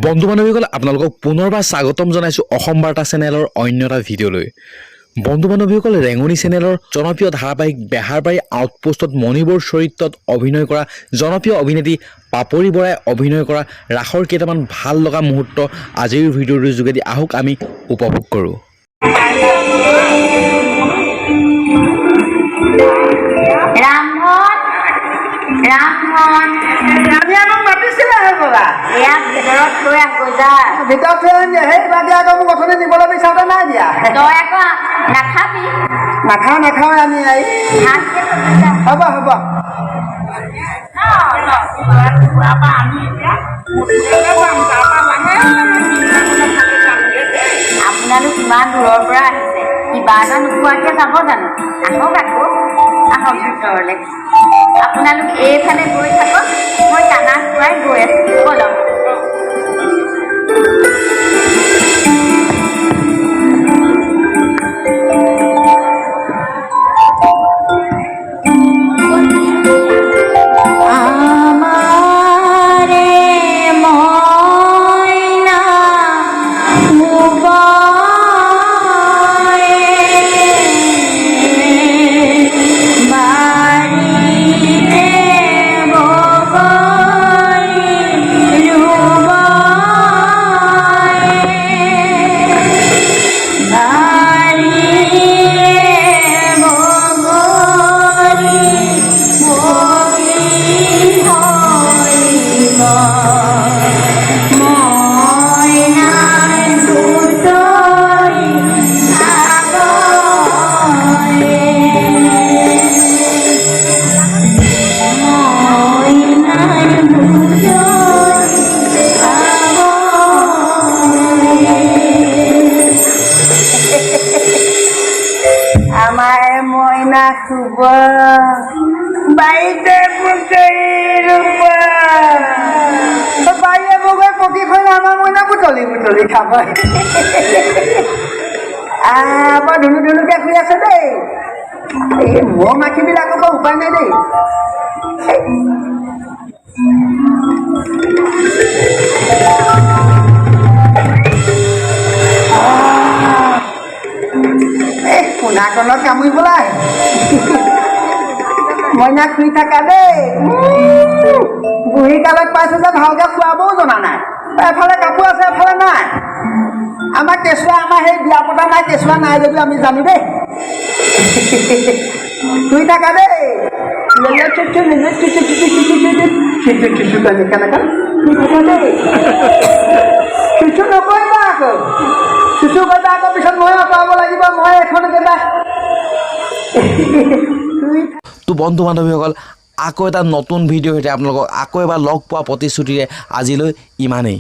বন্ধু বান্ধৱীসকল আপোনালোকক পুনৰবাৰ স্বাগতম জনাইছোঁ অসম বাৰ্তা চেনেলৰ অন্য এটা ভিডিঅ'লৈ। বন্ধু বান্ধৱীসকল, ৰেঙনি চেনেলৰ জনপ্ৰিয় ধাৰাবাহিক বেহাৰবাৰী আউটপোষ্টত মণিবৰ চৰিত্ৰত অভিনয় কৰা জনপ্ৰিয় অভিনেত্ৰী পাপৰি বৰাই অভিনয় কৰা ৰাসৰ কেইটামান ভাল লগা মুহূৰ্ত আজিৰ ভিডিঅ'টোৰ যোগেদি আহক আমি উপভোগ কৰোঁ। আপোনালোক ইমান দূৰৰ পৰা আহিছে, কিবা এটা নোপোৱাকৈ যাব জানো? আহক আহক ভিতৰলৈ। আপোনালোক এইফালে গৈ থাকক, মই খানা খুৱাই গৈ আছোঁ। বলক। আমাৰ ময়না শুভ বাইতে বাইৰে বগৈ পকি খৈলে আমাৰ ময়না বুটলি বুটলি খাব। বৰ ধুনু ধুনুকে শুই আছে দেই। এই মহ মাখিবিলাকৰ পৰা উপায় নাই দেই। নাকলত কামুৰি পেলাই মইনা শুই থাকা দেই। বুঢ়ী কালত পাইছো যে ভালকৈ খোৱাবও জনা নাই। এফালে কাপোৰ আছে এফালে নাই। আমাৰ কেঁচুৱা আমাৰ সেই বিয়া পতা নাই, কেঁচুৱা নাই যদিও আমি জানো দেই। শুই থাকা দেই। চুচু নকৰিবা আকৌ। চুচু কৰিবা আকৌ পিছত মই আঁতৰাব লাগিব। মই এখন কেইটা তো বন্ধু বান্ধৱীসকল, আকৌ এটা নতুন ভিডিঅ' সৈতে আপোনালোকক আকৌ এবাৰ লগ পোৱা প্ৰতিশ্ৰুতিৰে আজিলৈ ইমানেই।